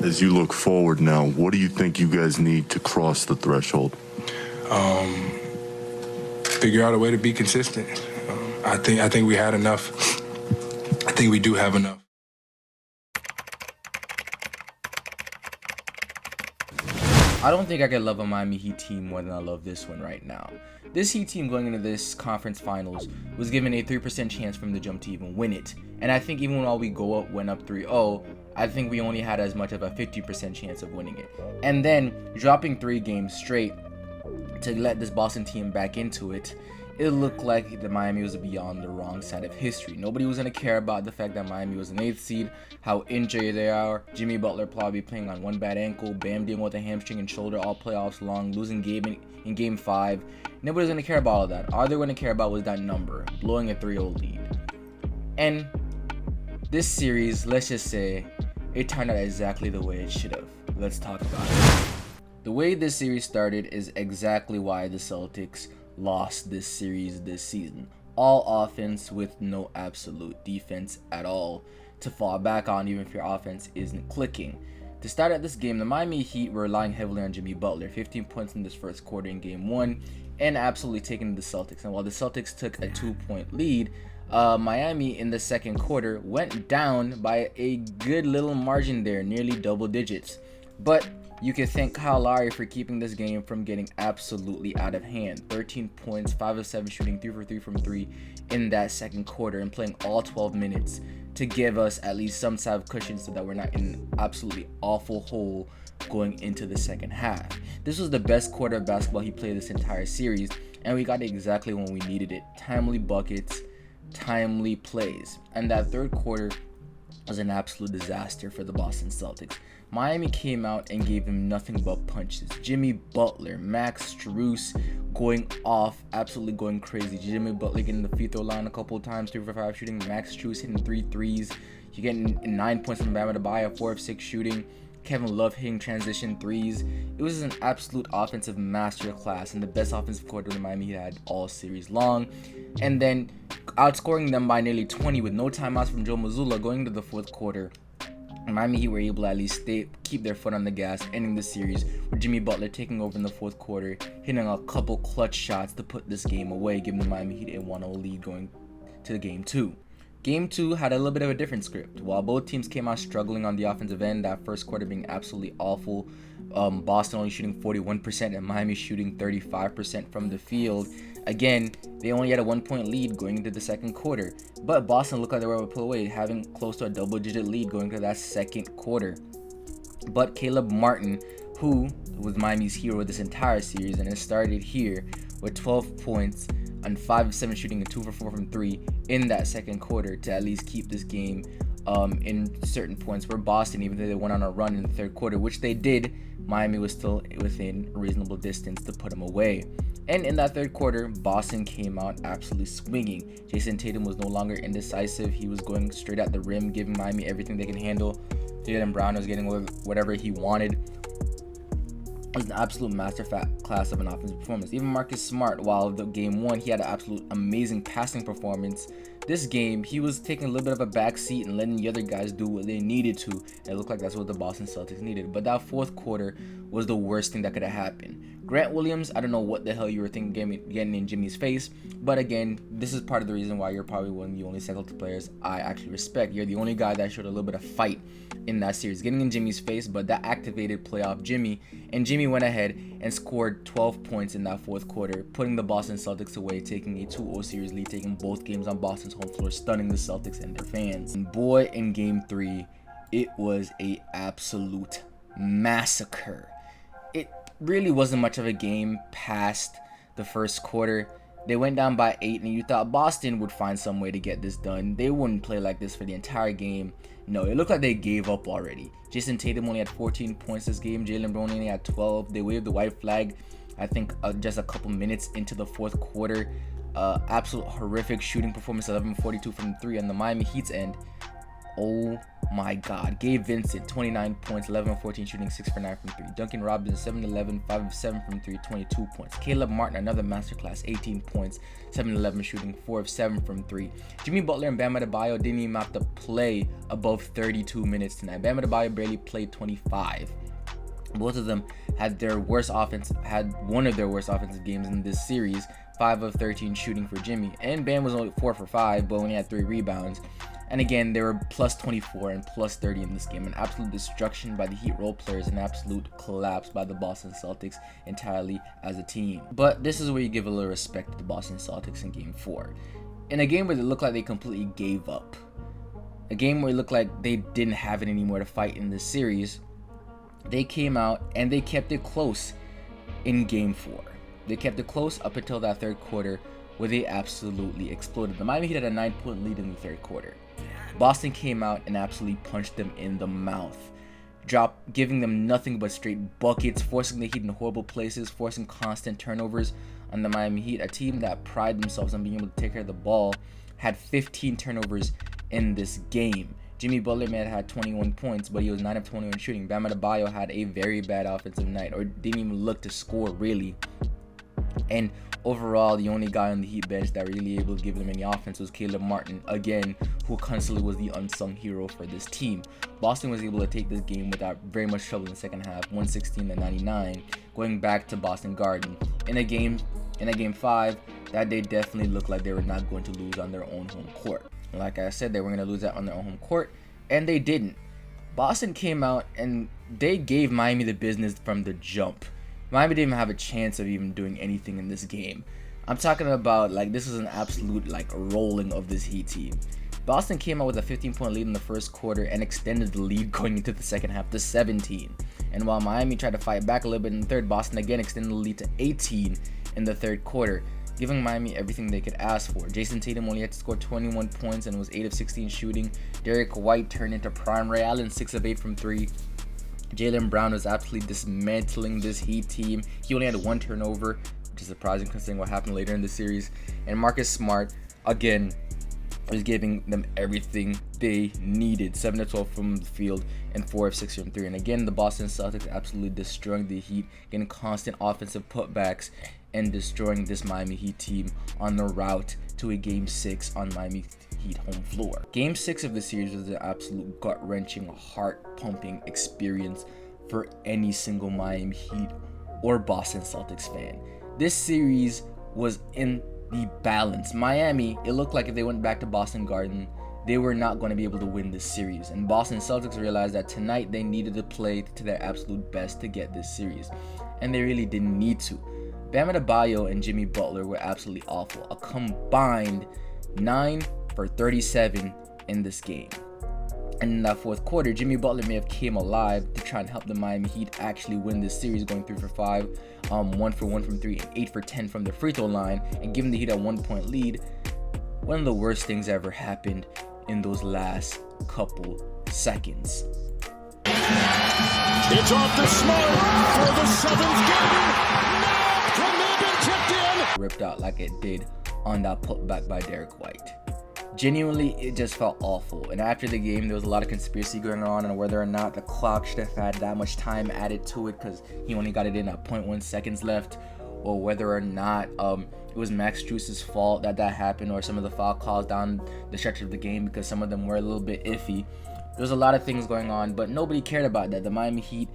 As you look forward now, what do you think you guys need to cross the threshold? Figure out a way to be consistent. I think we had enough. I think we do have enough. I don't think I could love a Miami Heat team more than I love this one right now. This Heat team going into this conference finals was given a 3% chance from the jump to even win it. And I think even while we went up 3-0, I think we only had as much of a 50% chance of winning it. And then dropping 3 games straight to let this Boston team back into it, it looked like the Miami was beyond the wrong side of history. Nobody was going to care about the fact that Miami was an 8th seed, how injured they are. Jimmy Butler probably playing on one bad ankle, Bam dealing with a hamstring and shoulder all playoffs long, losing game in game 5. Nobody's going to care about all that. All they're going to care about was that number, blowing a 3-0 lead. And this series, let's just say, it turned out exactly the way it should have. Let's talk about it. The way this series started is exactly why the Celtics lost this series this season. All offense with no absolute defense at all to fall back on, even if your offense isn't clicking. To start at this game, the Miami Heat were relying heavily on Jimmy Butler, 15 points in this first quarter in game 1, and absolutely taking the Celtics. And while the Celtics took a 2-point lead, Miami in the second quarter went down by a good little margin there, nearly double digits. But you can thank Kyle Lowry for keeping this game from getting absolutely out of hand. 13 points, 5 of 7 shooting, 3 for 3 from 3 in that second quarter, and playing all 12 minutes to give us at least some side of cushion so that we're not in an absolutely awful hole going into the second half. This was the best quarter of basketball he played this entire series, and we got it exactly when we needed it. Timely buckets, timely plays. And that third quarter was an absolute disaster for the Boston Celtics. Miami came out and gave him nothing but punches. Jimmy Butler, Max Strus going off, absolutely going crazy. Jimmy Butler getting the free throw line a couple of times, 3 for 5 shooting. Max Strus hitting 3 threes. You're getting 9 points from Bam Adebayo, 4 of 6 shooting. Kevin Love hitting transition threes. It was an absolute offensive masterclass and the best offensive quarter the Miami Heat had all series long. And then outscoring them by nearly 20 with no timeouts from Joe Mazzulla going into the fourth quarter. Miami Heat were able to at least keep their foot on the gas, ending the series with Jimmy Butler taking over in the fourth quarter, hitting a couple clutch shots to put this game away, giving the Miami Heat a 1-0 lead going to game 2. Game 2 had a little bit of a different script. While both teams came out struggling on the offensive end, that first quarter being absolutely awful, Boston only shooting 41% and Miami shooting 35% from the field. Again, they only had a 1-point lead going into the second quarter, but Boston looked like they were able to pull away, having close to a double-digit lead going into that second quarter. But Caleb Martin, who was Miami's hero this entire series, and it started here with 12 points and 5 of 7 shooting and 2 for 4 from 3 in that second quarter to at least keep this game in certain points, where Boston, even though they went on a run in the third quarter, which they did, Miami was still within a reasonable distance to put them away. And in that third quarter, Boston came out absolutely swinging. Jason Tatum was no longer indecisive. He was going straight at the rim, giving Miami everything they can handle. Jaylen Brown was getting whatever he wanted. It was an absolute masterclass of an offensive performance. Even Marcus Smart, while the game 1, he had an absolute amazing passing performance. This game, he was taking a little bit of a back seat and letting the other guys do what they needed to. And it looked like that's what the Boston Celtics needed. But that fourth quarter was the worst thing that could have happened. Grant Williams, I don't know what the hell you were thinking getting in Jimmy's face. But again, this is part of the reason why you're probably one of the only Celtics players I actually respect. You're the only guy that showed a little bit of fight in that series, getting in Jimmy's face, but that activated playoff Jimmy. And Jimmy went ahead and scored 12 points in that fourth quarter, putting the Boston Celtics away, taking a 2-0 series lead, taking both games on Boston's home floor, stunning the Celtics and their fans. And boy, in game 3, it was a absolute massacre. It really wasn't much of a game past the first quarter. They went down by 8, and you thought Boston would find some way to get this done. They wouldn't play like this for the entire game. No, it looked like they gave up already. Jason Tatum only had 14 points this game. Jaylen Brown only had 12. They waved the white flag, I think, just a couple minutes into the fourth quarter. Absolute horrific shooting performance, 11-42 from 3 on the Miami Heat's end. Oh my God. Gabe Vincent, 29 points, 11 of 14 shooting, 6 for 9 from 3. Duncan Robinson, 7-11, 5 of 7 from 3, 22 points. Caleb Martin, another masterclass, 18 points, 7-11 shooting, 4 of 7 from 3. Jimmy Butler and Bam Adebayo didn't even have to play above 32 minutes tonight. Bam Adebayo barely played 25. Both of them had one of their worst offensive games in this series. 5 of 13 shooting for Jimmy, and Bam was only 4 for 5, but only had 3 rebounds. And again, they were plus 24 and plus 30 in this game. An absolute destruction by the Heat role players, an absolute collapse by the Boston Celtics entirely as a team. But this is where you give a little respect to the Boston Celtics in Game 4. In a game where it looked like they completely gave up, a game where it looked like they didn't have it anymore to fight in this series, they came out and they kept it close in Game 4. They kept it close up until that third quarter, where they absolutely exploded. The Miami Heat had a 9-point lead in the third quarter. Boston came out and absolutely punched them in the mouth, giving them nothing but straight buckets, forcing the Heat in horrible places, forcing constant turnovers on the Miami Heat. A team that pride themselves on being able to take care of the ball had 15 turnovers in this game. Jimmy Butler may have had 21 points, but he was 9 of 21 shooting. Bam Adebayo had a very bad offensive night, or didn't even look to score really. And overall, the only guy on the Heat bench that really able to give them any offense was Caleb Martin, again, who constantly was the unsung hero for this team. Boston was able to take this game without very much trouble in the second half, 116-99, going back to Boston Garden. In a game 5, that they definitely looked like they were not going to lose on their own home court. Like I said, they were going to lose that on their own home court, and they didn't. Boston came out and they gave Miami the business from the jump. Miami didn't even have a chance of even doing anything in this game. I'm talking about, like, this was an absolute, like, rolling of this Heat team. Boston came out with a 15-point lead in the first quarter and extended the lead going into the second half to 17. And while Miami tried to fight back a little bit in the third, Boston again extended the lead to 18 in the third quarter, giving Miami everything they could ask for. Jason Tatum only had to score 21 points and was 8 of 16 shooting. Derek White turned into prime Ray Allen, 6 of 8 from 3. Jaylen Brown was absolutely dismantling this Heat team. He only had 1 turnover, which is surprising considering what happened later in the series. And Marcus Smart, again, was giving them everything they needed. 7 of 12 from the field and 4 of 6 from 3. And again, the Boston Celtics absolutely destroying the Heat, getting constant offensive putbacks and destroying this Miami Heat team on the route to a Game 6 on Miami Heat home floor. Game 6 of the series was an absolute gut-wrenching, heart-pumping experience for any single Miami Heat or Boston Celtics fan. This series was in the balance. Miami, it looked like if they went back to Boston Garden, they were not going to be able to win this series. And Boston Celtics realized that tonight they needed to play to their absolute best to get this series. And they really didn't need to. Bam Adebayo and Jimmy Butler were absolutely awful. A combined 9 for 37 in this game. And in that fourth quarter, Jimmy Butler may have came alive to try and help the Miami Heat actually win this series, going 3 for 5, 1 for 1 from 3, and 8 for 10 from the free throw line, and giving the Heat a 1-point lead. One of the worst things ever happened in those last couple seconds. It's off to Smart for the 7th game. From there, been tipped in. Ripped out like it did on that putback by Derek White. Genuinely, it just felt awful. And after the game, there was a lot of conspiracy going on whether or not the clock should have had that much time added to it because he only got it in at 0.1 seconds left, or whether or not it was Max Strus's fault that happened, or some of the foul calls down the stretch of the game because some of them were a little bit iffy. There was a lot of things going on, but nobody cared about that. The Miami Heat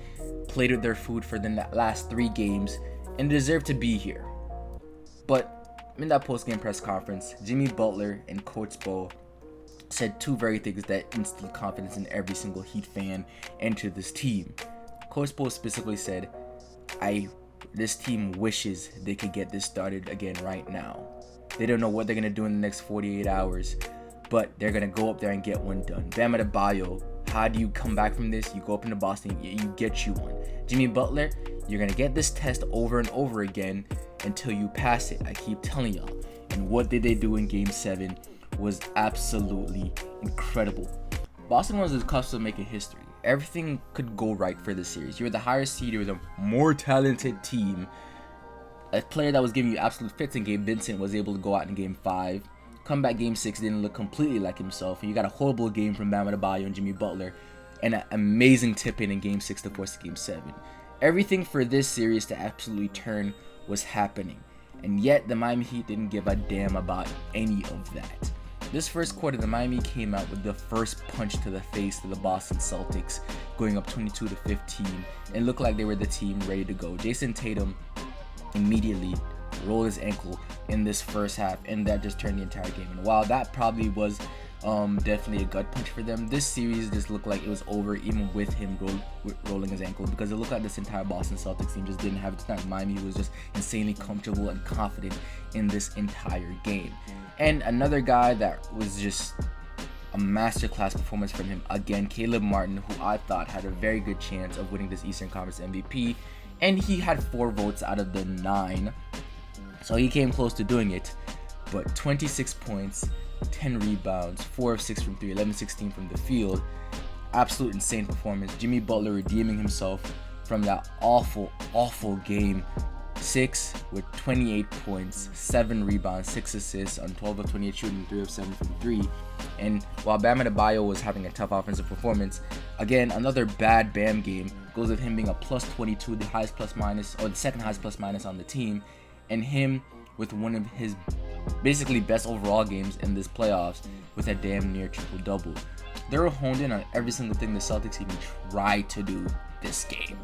played with their food for the last 3 games and deserved to be here. But in that post-game press conference, Jimmy Butler and Coach Spo said 2 very things that instilled confidence in every single Heat fan into this team. Coach Spo specifically said, this team wishes they could get this started again right now. They don't know what they're going to do in the next 48 hours, but they're going to go up there and get one done. Bam Adebayo, how do you come back from this? You go up into Boston, you get you one. Jimmy Butler, you're going to get this test over and over again until you pass it. I keep telling y'all. And what did they do in Game 7 was absolutely incredible. Boston was on the cusp of making history. Everything could go right for this series. You were the higher seed, you were the more talented team. A player that was giving you absolute fits in Gabe Vincent was able to go out in Game 5 Comeback game 6 didn't look completely like himself. You got a horrible game from Bam Adebayo and Jimmy Butler, and an amazing tip-in game 6 to force game 7. Everything for this series to absolutely turn was happening, and yet the Miami Heat didn't give a damn about any of that. This first quarter, the Miami came out with the first punch to the face to the Boston Celtics, going up 22-15, and looked like they were the team ready to go. Jason Tatum immediately rolled his ankle in this first half, and that just turned the entire game. And while that probably was definitely a gut punch for them, this series just looked like it was over even with him rolling his ankle, because it looked like this entire Boston Celtics team just didn't have it tonight. Miami was just insanely comfortable and confident in this entire game. And another guy that was just a masterclass performance from him again, Caleb Martin, who I thought had a very good chance of winning this Eastern Conference MVP, and he had 4 votes out of the 9, so he came close to doing it. But 26 points, 10 rebounds, 4 of 6 from 3, 11-16 from the field. Absolute insane performance. Jimmy Butler redeeming himself from that awful game 6 with 28 points, 7 rebounds, 6 assists on 12 of 28 shooting, 3 of 7 from 3. And while Bam Adebayo was having a tough offensive performance, again, another bad Bam game goes with him being a plus 22, the highest plus minus, or the second highest plus minus on the team, and him with one of his basically best overall games in this playoffs with a damn near triple-double. They were honed in on every single thing the Celtics even tried to do this game.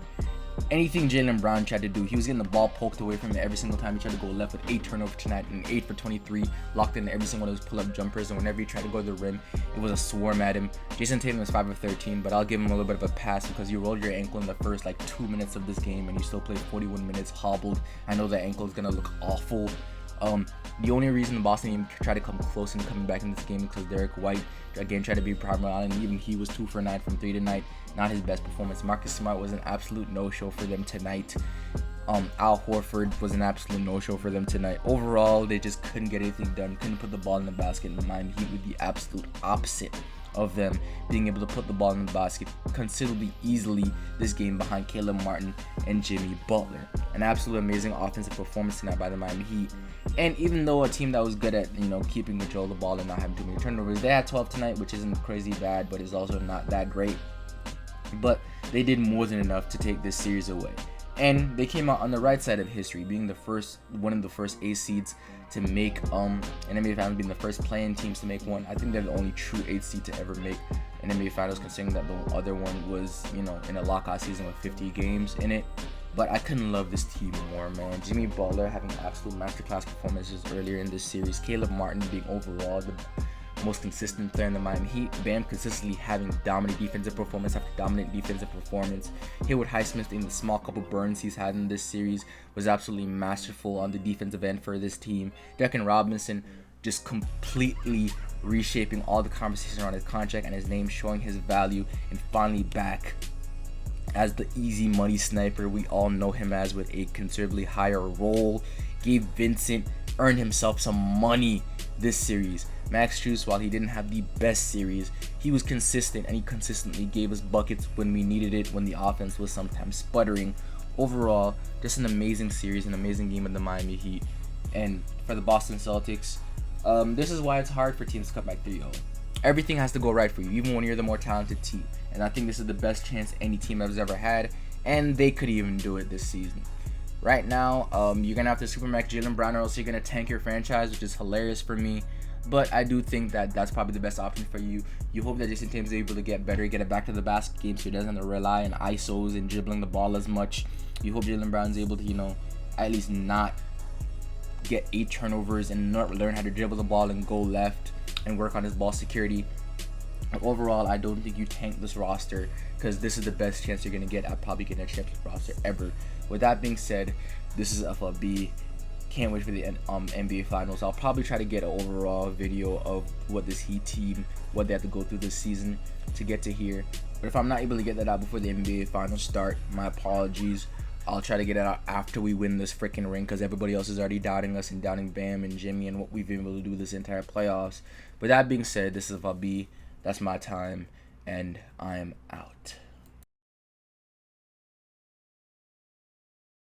Anything Jaylen Brown tried to do, he was getting the ball poked away from him every single time he tried to go left, with 8 turnovers tonight and 8 for 23, locked in every single one of his pull-up jumpers, and whenever he tried to go to the rim, it was a swarm at him. Jason Tatum was 5 of 13, but I'll give him a little bit of a pass because you rolled your ankle in the first 2 minutes of this game and you still played 41 minutes hobbled. I know that ankle is going to look awful. The only reason the Boston team tried to come close and coming back in this game is because Derek White again tried to be primary, and even he was 2 for 9 from 3 tonight. Not his best performance. Marcus Smart was an absolute no-show for them tonight. Al Horford was an absolute no-show for them tonight. Overall, they just couldn't get anything done. Couldn't put the ball in the basket. And the Miami Heat with the absolute opposite of them being able to put the ball in the basket considerably easily this game behind Caleb Martin and Jimmy Butler. An absolute amazing offensive performance tonight by the Miami Heat. And even though a team that was good at keeping control of the ball and not having too many turnovers, they had 12 tonight, which isn't crazy bad, but is also not that great. But they did more than enough to take this series away. And they came out on the right side of history, being one of the first 8 seeds to make an NBA Finals, being the first play-in teams to make one. I think they're the only true 8 seed to ever make an NBA Finals, considering that the other one was, in a lockout season with 50 games in it. But I couldn't love this team more, man. Jimmy Butler having absolute masterclass performances earlier in this series. Caleb Martin being overall the most consistent player in the Miami Heat. Bam consistently having dominant defensive performance after dominant defensive performance. Haywood Highsmith, in the small couple burns he's had in this series, was absolutely masterful on the defensive end for this team. Duncan Robinson just completely reshaping all the conversation around his contract and his name, showing his value, and finally back as the easy money sniper we all know him as, with a considerably higher role. Gabe Vincent earned himself some money this series. Max Strus, while he didn't have the best series, he was consistent, and he consistently gave us buckets when we needed it, when the offense was sometimes sputtering. Overall, just an amazing series, an amazing game of the Miami Heat. And for the Boston Celtics, this is why it's hard for teams to come back 3-0. Everything has to go right for you, even when you're the more talented team. And I think this is the best chance any team has ever had, and they could even do it this season. Right now, you're going to have to supermax Jaylen Brown, or else you're going to tank your franchise, which is hilarious for me. But I do think that that's probably the best option for you. You hope that Jason Tatum is able to get better, get it back to the basket game, so he doesn't have to rely on ISOs and dribbling the ball as much. You hope Jaylen Brown's able to, at least not get 8 turnovers and not learn how to dribble the ball and go left and work on his ball security. But overall, I don't think you tank this roster, because this is the best chance you're going to get at probably getting a championship roster ever. With that being said, this is FLB. Can't wait for the NBA Finals. I'll probably try to get an overall video of what this Heat team, what they have to go through this season to get to here. But if I'm not able to get that out before the NBA Finals start, my apologies. I'll try to get it out after we win this freaking ring, because everybody else is already doubting us and doubting Bam and Jimmy and what we've been able to do this entire playoffs. But that being said, this is FLB. That's my time, and I am out.